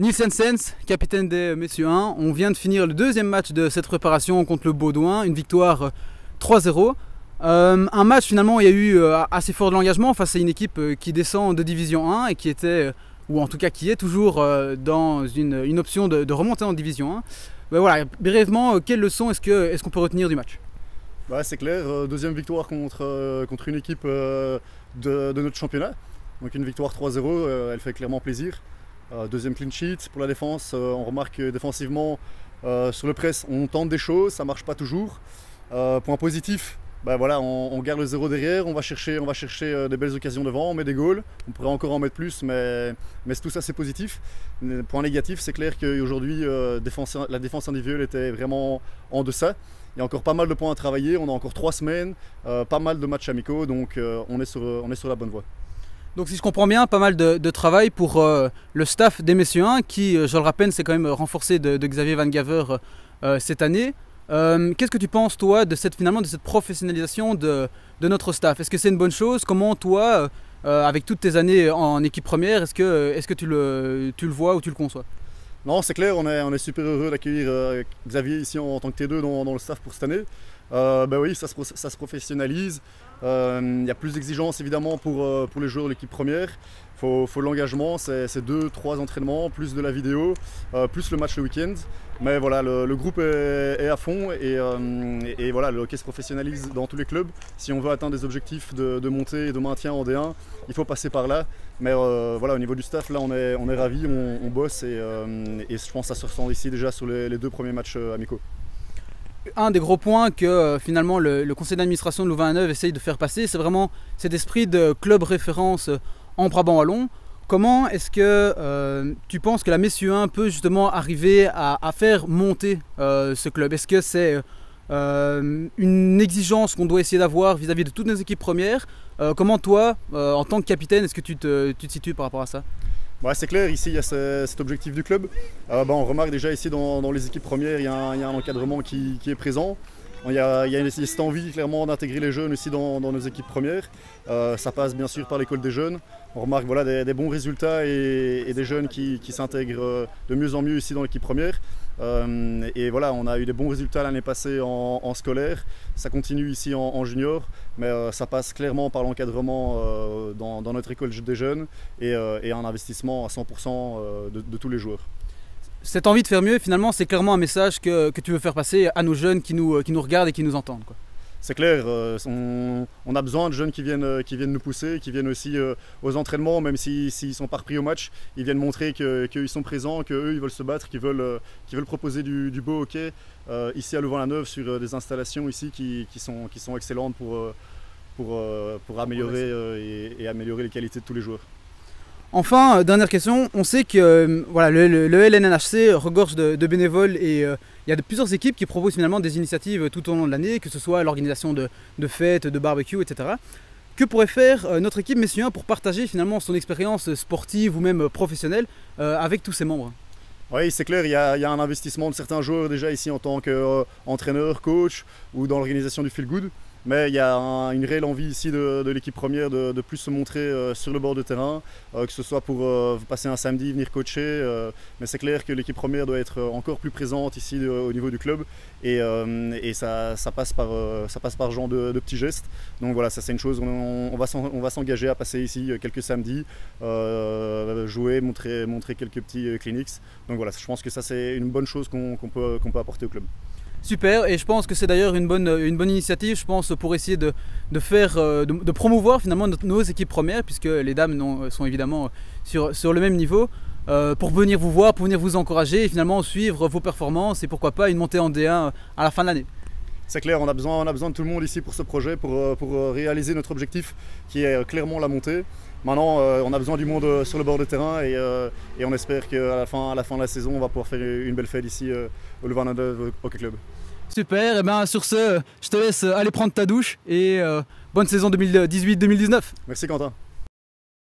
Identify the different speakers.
Speaker 1: Niels Janssens, capitaine des Messieurs 1, on vient de finir le deuxième match de cette préparation contre le Baudouin, une victoire 3-0. Un match finalement où il y a eu assez fort de l'engagement face à une équipe qui descend de Division 1 et qui était, ou en tout cas qui est toujours dans une option de remonter en Division 1. Ben voilà, brièvement, quelles leçons est-ce qu'on peut retenir du match?
Speaker 2: C'est clair, deuxième victoire contre une équipe de notre championnat. Donc une victoire 3-0, elle fait clairement plaisir. Deuxième clean sheet pour la défense, on remarque défensivement sur le press on tente des choses, ça ne marche pas toujours. Point positif, voilà, on garde le 0 derrière, on va chercher des belles occasions devant, on met des goals, on pourrait encore en mettre plus, mais tout ça c'est positif. Point négatif, c'est clair qu'aujourd'hui la défense individuelle était vraiment en deçà. Il y a encore pas mal de points à travailler, on a encore 3 semaines, pas mal de matchs amicaux, donc on est sur la bonne voie.
Speaker 1: Donc si je comprends bien, pas mal de travail pour le staff des Messieurs 1 qui, je le rappelle, s'est quand même renforcé de Xavier Van Gaver cette année. Qu'est-ce que tu penses toi de cette professionnalisation de notre staff? Est-ce que c'est une bonne chose? Comment toi, avec toutes tes années en équipe première, est-ce que tu le vois ou tu le conçois?
Speaker 2: Non, c'est clair, on est super heureux d'accueillir Xavier ici en tant que T2 dans le staff pour cette année. Oui, ça se professionnalise. Il y a plus d'exigences évidemment pour les joueurs de l'équipe première. Faut l'engagement, c'est 2-3 entraînements, plus de la vidéo, plus le match le week-end. Mais voilà, le groupe est à fond et voilà, le hockey se professionnalise dans tous les clubs. Si on veut atteindre des objectifs de montée et de maintien en D1, il faut passer par là. Mais voilà, au niveau du staff, là on est ravis, on bosse et je pense que ça se ressent ici déjà sur les 2 premiers matchs amicaux.
Speaker 1: Un des gros points que finalement le conseil d'administration de Louvain-la-Neuve essaye de faire passer, c'est vraiment cet esprit de club référence en Brabant-Wallon. Comment est-ce que tu penses que la Messieurs 1 peut justement arriver à faire monter ce club? Est-ce que c'est une exigence qu'on doit essayer d'avoir vis-à-vis de toutes nos équipes premières? Comment toi, en tant que capitaine, est-ce que tu te situes par rapport à ça?
Speaker 2: C'est clair, ici il y a cet objectif du club. On remarque déjà ici dans les équipes premières, il y a un encadrement qui est présent. Il y a cette envie clairement d'intégrer les jeunes aussi dans nos équipes premières. Ça passe bien sûr par l'école des jeunes. On remarque voilà, des bons résultats et des jeunes qui s'intègrent de mieux en mieux ici dans l'équipe première. Et voilà, on a eu des bons résultats l'année passée en scolaire. Ça continue ici en junior, mais ça passe clairement par l'encadrement dans notre école des jeunes et un investissement à 100% de tous les joueurs.
Speaker 1: Cette envie de faire mieux, finalement, c'est clairement un message que tu veux faire passer à nos jeunes qui nous regardent et qui nous entendent, quoi.
Speaker 2: C'est clair, on a besoin de jeunes qui viennent nous pousser, qui viennent aussi aux entraînements, même s'ils ne sont pas repris au match, ils viennent montrer qu'ils sont présents, qu'eux ils veulent se battre, qu'ils veulent proposer du beau hockey ici à Louvain-la-Neuve sur des installations ici qui sont excellentes pour améliorer et améliorer les qualités de tous les joueurs.
Speaker 1: Enfin, dernière question, on sait que voilà, le LNNHC regorge de bénévoles et il y a plusieurs équipes qui proposent finalement des initiatives tout au long de l'année, que ce soit l'organisation de fêtes, de barbecues, etc. Que pourrait faire notre équipe Messieurs 1 pour partager finalement son expérience sportive ou même professionnelle avec tous ses membres?
Speaker 2: Oui, c'est clair, il y a un investissement de certains joueurs déjà ici en tant qu'entraîneur, coach ou dans l'organisation du Feel Good. Mais il y a une réelle envie ici de l'équipe première de plus se montrer sur le bord de terrain, que ce soit pour passer un samedi, venir coacher. Mais c'est clair que l'équipe première doit être encore plus présente ici au niveau du club et ça passe par ce genre de petits gestes. Donc voilà, ça c'est une chose, on va s'engager à passer ici quelques samedis, jouer, montrer quelques petits clinics. Donc voilà, je pense que ça c'est une bonne chose qu'on peut apporter au club.
Speaker 1: Super, et je pense que c'est d'ailleurs une bonne initiative, je pense, pour essayer de promouvoir finalement nos équipes premières, puisque les dames sont évidemment sur le même niveau, pour venir vous voir, pour venir vous encourager et finalement suivre vos performances et pourquoi pas une montée en D1 à la fin de l'année.
Speaker 2: C'est clair, on a besoin de tout le monde ici pour ce projet, pour réaliser notre objectif qui est clairement la montée. Maintenant, on a besoin du monde sur le bord de terrain et on espère qu'à la fin de la saison, on va pouvoir faire une belle fête ici au Louvain-la-Neuve Hockey Club.
Speaker 1: Super, et bien sur ce, je te laisse aller prendre ta douche et bonne saison 2018-2019.
Speaker 2: Merci Quentin.